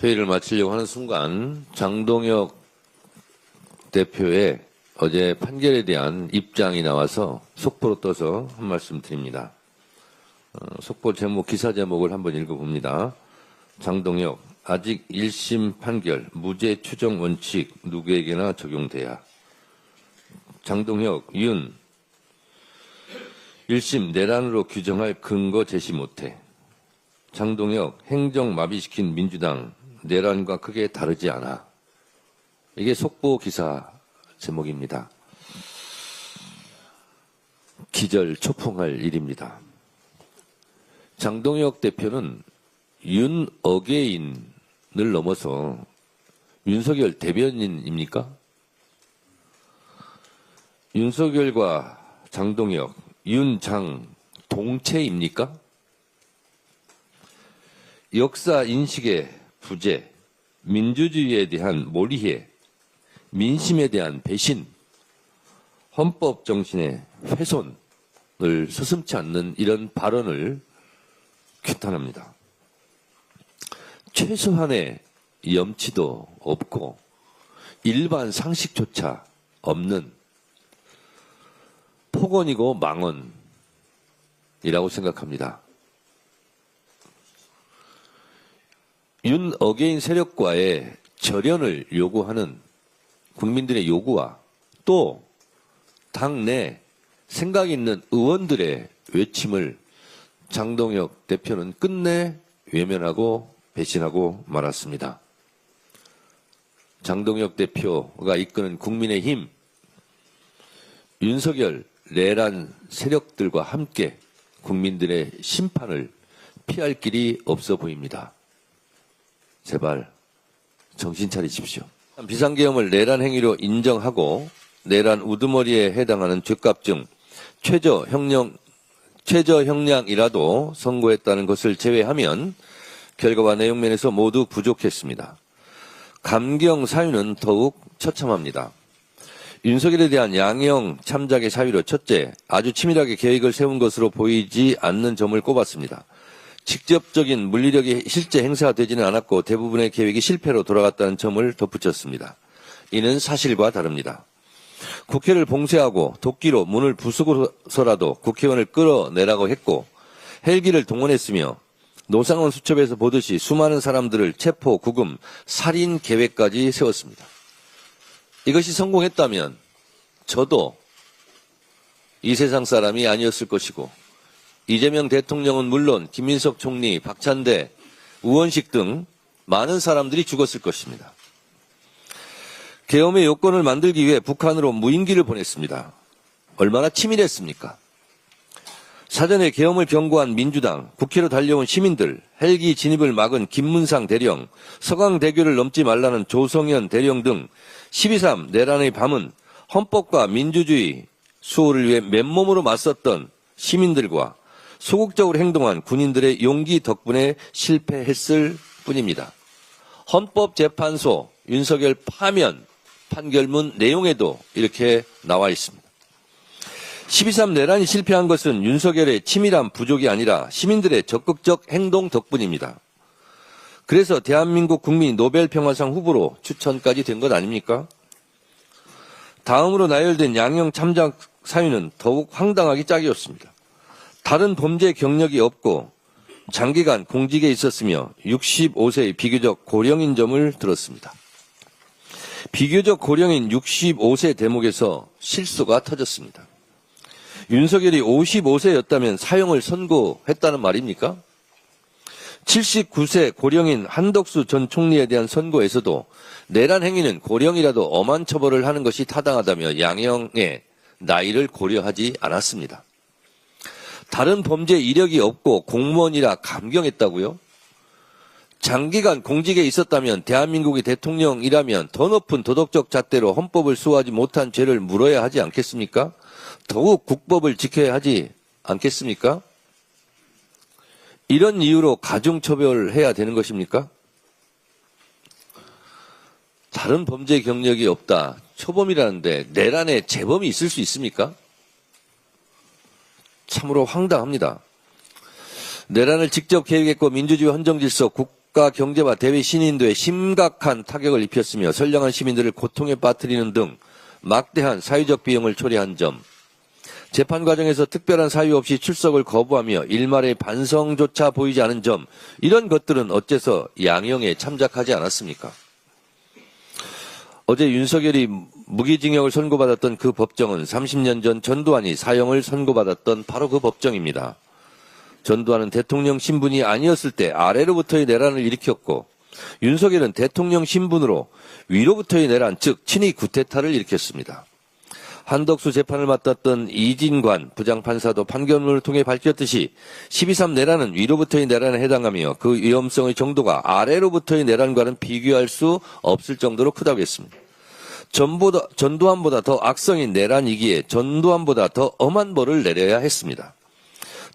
회의를 마치려고 하는 순간 장동혁 대표의 어제 판결에 대한 입장이 나와서 속보로 떠서 한 말씀 드립니다. 속보 제목, 기사 제목을 한번 읽어봅니다. 장동혁, 아직 1심 판결, 무죄 추정 원칙 누구에게나 적용돼야. 장동혁, 윤, 1심 내란으로 규정할 근거 제시 못해. 장동혁, 행정 마비시킨 민주당, 내란과 크게 다르지 않아. 이게 속보 기사 제목입니다. 기절 초풍할 일입니다. 장동혁 대표는 윤 어게인을 넘어서 윤석열 대변인입니까? 윤석열과 장동혁, 윤장 동체입니까? 역사 인식의 부재, 민주주의에 대한 몰이해, 민심에 대한 배신, 헌법 정신의 훼손을 서슴지 않는 이런 발언을 규탄합니다. 최소한의 염치도 없고 일반 상식조차 없는 폭언이고 망언이라고 생각합니다. 윤 어게인 세력과의 절연을 요구하는 국민들의 요구와 또 당내 생각 있는 의원들의 외침을 장동혁 대표는 끝내 외면하고 배신하고 말았습니다. 장동혁 대표가 이끄는 국민의힘, 윤석열 내란 세력들과 함께 국민들의 심판을 피할 길이 없어 보입니다. 제발 정신 차리십시오. 비상계엄을 내란 행위로 인정하고 내란 우두머리에 해당하는 죄값 중 최저 형량이라도 선고했다는 것을 제외하면 결과와 내용면에서 모두 부족했습니다. 감경 사유는 더욱 처참합니다. 윤석열에 대한 양형 참작의 사유로 첫째, 아주 치밀하게 계획을 세운 것으로 보이지 않는 점을 꼽았습니다. 직접적인 물리력이 실제 행사되지는 않았고 대부분의 계획이 실패로 돌아갔다는 점을 덧붙였습니다. 이는 사실과 다릅니다. 국회를 봉쇄하고 도끼로 문을 부수고서라도 국회의원을 끌어내라고 했고 헬기를 동원했으며 노상원 수첩에서 보듯이 수많은 사람들을 체포, 구금, 살인 계획까지 세웠습니다. 이것이 성공했다면 저도 이 세상 사람이 아니었을 것이고 이재명 대통령은 물론 김민석 총리, 박찬대, 우원식 등 많은 사람들이 죽었을 것입니다. 계엄의 요건을 만들기 위해 북한으로 무인기를 보냈습니다. 얼마나 치밀했습니까? 사전에 계엄을 경고한 민주당, 국회로 달려온 시민들, 헬기 진입을 막은 김문상 대령, 서강대교를 넘지 말라는 조성현 대령 등 12.3 내란의 밤은 헌법과 민주주의 수호를 위해 맨몸으로 맞섰던 시민들과 소극적으로 행동한 군인들의 용기 덕분에 실패했을 뿐입니다. 헌법재판소 윤석열 파면 판결문 내용에도 이렇게 나와 있습니다. 12.3 내란이 실패한 것은 윤석열의 치밀한 부족이 아니라 시민들의 적극적 행동 덕분입니다. 그래서 대한민국 국민이 노벨평화상 후보로 추천까지 된 것 아닙니까? 다음으로 나열된 양형 참작 사유는 더욱 황당하기 짝이었습니다. 다른 범죄 경력이 없고 장기간 공직에 있었으며 65세의 비교적 고령인 점을 들었습니다. 비교적 고령인 65세 대목에서 실수가 터졌습니다. 윤석열이 55세였다면 사형을 선고했다는 말입니까? 79세 고령인 한덕수 전 총리에 대한 선고에서도 내란 행위는 고령이라도 엄한 처벌을 하는 것이 타당하다며 양형의 나이를 고려하지 않았습니다. 다른 범죄 이력이 없고 공무원이라 감경했다고요? 장기간 공직에 있었다면 대한민국의 대통령이라면 더 높은 도덕적 잣대로 헌법을 수호하지 못한 죄를 물어야 하지 않겠습니까? 더욱 국법을 지켜야 하지 않겠습니까? 이런 이유로 가중처벌해야 되는 것입니까? 다른 범죄 경력이 없다. 초범이라는데 내란에 재범이 있을 수 있습니까? 참으로 황당합니다. 내란을 직접 계획했고 민주주의 헌정질서 국가 경제와 대외 신인도에 심각한 타격을 입혔으며 선량한 시민들을 고통에 빠뜨리는 등 막대한 사회적 비용을 초래한 점, 재판 과정에서 특별한 사유 없이 출석을 거부하며 일말의 반성조차 보이지 않은 점, 이런 것들은 어째서 양형에 참작하지 않았습니까? 어제 윤석열이 무기징역을 선고받았던 그 법정은 30년 전 전두환이 사형을 선고받았던 바로 그 법정입니다. 전두환은 대통령 신분이 아니었을 때 아래로부터의 내란을 일으켰고, 윤석열은 대통령 신분으로 위로부터의 내란, 즉 친위 구테타를 일으켰습니다. 한덕수 재판을 맡았던 이진관 부장판사도 판결문을 통해 밝혔듯이 12.3 내란은 위로부터의 내란에 해당하며 그 위험성의 정도가 아래로부터의 내란과는 비교할 수 없을 정도로 크다고 했습니다. 전두환보다 더 악성인 내란이기에 전두환보다 더 엄한 벌을 내려야 했습니다.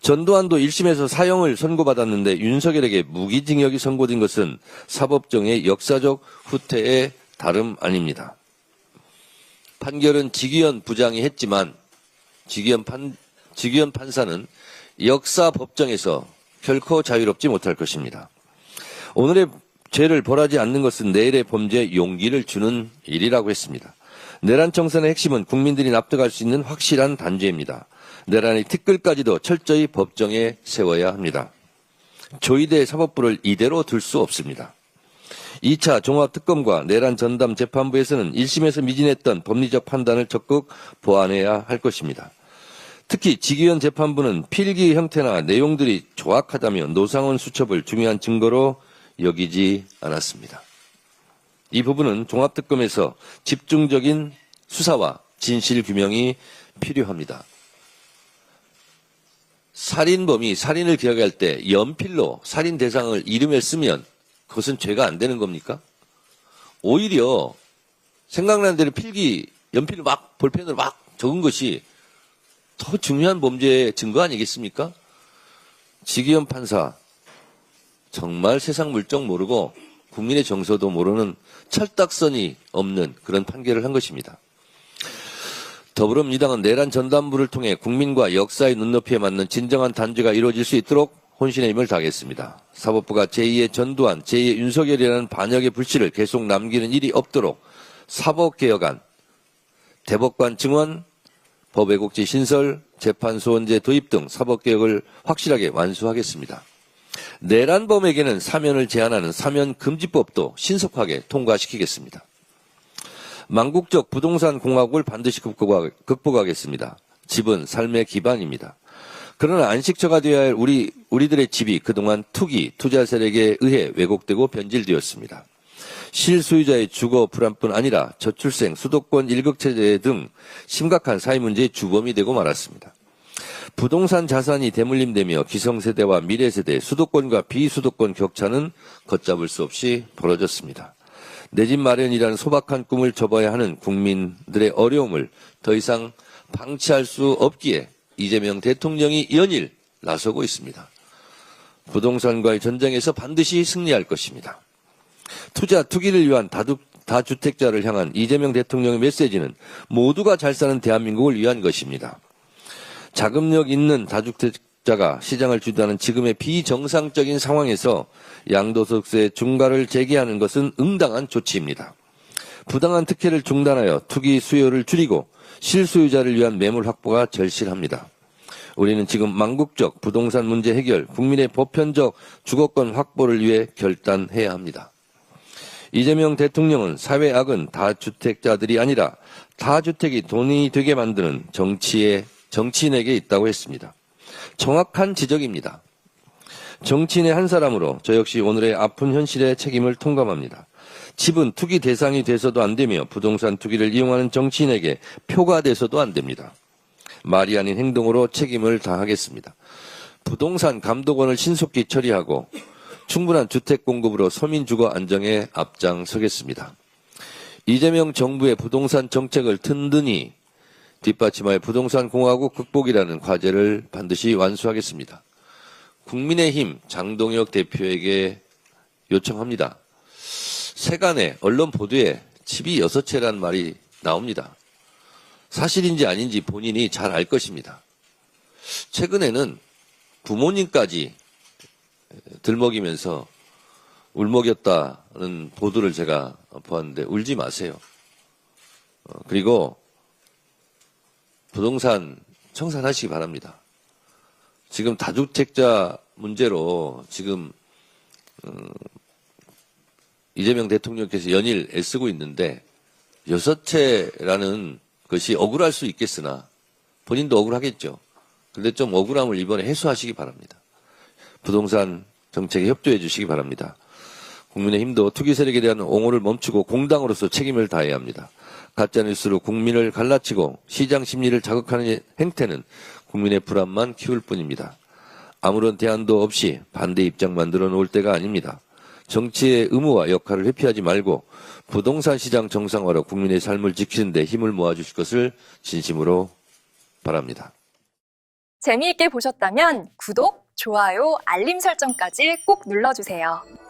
전두환도 1심에서 사형을 선고받았는데 윤석열에게 무기징역이 선고된 것은 사법정의 역사적 후퇴에 다름 아닙니다. 판결은 지기현 부장이 했지만 지기현 판사는 역사 법정에서 결코 자유롭지 못할 것입니다. 오늘의 죄를 벌하지 않는 것은 내일의 범죄에 용기를 주는 일이라고 했습니다. 내란 청산의 핵심은 국민들이 납득할 수 있는 확실한 단죄입니다. 내란의 티끌까지도 철저히 법정에 세워야 합니다. 조이대 사법부를 이대로 둘 수 없습니다. 2차 종합특검과 내란 전담 재판부에서는 1심에서 미진했던 법리적 판단을 적극 보완해야 할 것입니다. 특히 지기현 재판부는 필기 형태나 내용들이 조악하다며 노상원 수첩을 중요한 증거로 여기지 않았습니다. 이 부분은 종합특검에서 집중적인 수사와 진실 규명이 필요합니다. 살인범이 살인을 기억할 때 연필로 살인 대상을 이름에 쓰면 그것은 죄가 안 되는 겁니까? 오히려 생각나는 대로 필기, 연필로 막 볼펜으로 막 적은 것이 더 중요한 범죄의 증거 아니겠습니까? 지기현 판사 정말 세상 물정 모르고 국민의 정서도 모르는 철딱선이 없는 그런 판결을 한 것입니다. 더불어민주당은 내란 전담부를 통해 국민과 역사의 눈높이에 맞는 진정한 단죄가 이루어질 수 있도록 혼신의 힘을 다하겠습니다. 사법부가 제2의 전두환, 제2의 윤석열이라는 반역의 불씨를 계속 남기는 일이 없도록 사법개혁안, 대법관 증원, 법외국지 신설, 재판소원제 도입 등 사법개혁을 확실하게 완수하겠습니다. 내란범에게는 사면을 제한하는 사면금지법도 신속하게 통과시키겠습니다. 망국적 부동산 공화국을 반드시 극복하겠습니다. 집은 삶의 기반입니다. 그러나 안식처가 되어야 할 우리들의 집이 그동안 투기, 투자 세력에 의해 왜곡되고 변질되었습니다. 실소유자의 주거 불안뿐 아니라 저출생, 수도권 일극체제 등 심각한 사회 문제의 주범이 되고 말았습니다. 부동산 자산이 대물림되며 기성세대와 미래세대, 수도권과 비수도권 격차는 걷잡을 수 없이 벌어졌습니다. 내 집 마련이라는 소박한 꿈을 접어야 하는 국민들의 어려움을 더 이상 방치할 수 없기에 이재명 대통령이 연일 나서고 있습니다. 부동산과의 전쟁에서 반드시 승리할 것입니다. 투기를 위한 다주택자를 향한 이재명 대통령의 메시지는 모두가 잘 사는 대한민국을 위한 것입니다. 자금력 있는 다주택자가 시장을 주도하는 지금의 비정상적인 상황에서 양도소득세 중과를 제기하는 것은 응당한 조치입니다. 부당한 특혜를 중단하여 투기 수요를 줄이고 실소유자를 위한 매물 확보가 절실합니다. 우리는 지금 망국적 부동산 문제 해결, 국민의 보편적 주거권 확보를 위해 결단해야 합니다. 이재명 대통령은 사회 악은 다주택자들이 아니라 다주택이 돈이 되게 만드는 정치인에게 있다고 했습니다. 정확한 지적입니다. 정치인의 한 사람으로 저 역시 오늘의 아픈 현실의 책임을 통감합니다. 집은 투기 대상이 돼서도 안 되며 부동산 투기를 이용하는 정치인에게 표가 돼서도 안 됩니다. 말이 아닌 행동으로 책임을 다하겠습니다. 부동산 감독원을 신속히 처리하고 충분한 주택 공급으로 서민 주거 안정에 앞장서겠습니다. 이재명 정부의 부동산 정책을 든든히 뒷받침하여 부동산 공화국 극복이라는 과제를 반드시 완수하겠습니다. 국민의힘 장동혁 대표에게 요청합니다. 세간의 언론 보도에 집이 6채란 말이 나옵니다. 사실인지 아닌지 본인이 잘 알 것입니다. 최근에는 부모님까지 들먹이면서 울먹였다는 보도를 제가 보았는데 울지 마세요. 그리고 부동산 청산하시기 바랍니다. 지금 다주택자 문제로 지금 이재명 대통령께서 연일 애쓰고 있는데 6채라는 것이 억울할 수 있겠으나 본인도 억울하겠죠. 그런데 좀 억울함을 이번에 해소하시기 바랍니다. 부동산 정책에 협조해 주시기 바랍니다. 국민의힘도 투기 세력에 대한 옹호를 멈추고 공당으로서 책임을 다해야 합니다. 가짜뉴스로 국민을 갈라치고 시장 심리를 자극하는 행태는 국민의 불안만 키울 뿐입니다. 아무런 대안도 없이 반대 입장 만들어 놓을 때가 아닙니다. 정치의 의무와 역할을 회피하지 말고 부동산 시장 정상화로 국민의 삶을 지키는 데 힘을 모아주실 것을 진심으로 바랍니다. 재미있게 보셨다면 구독, 좋아요, 알림 설정까지 꼭 눌러주세요.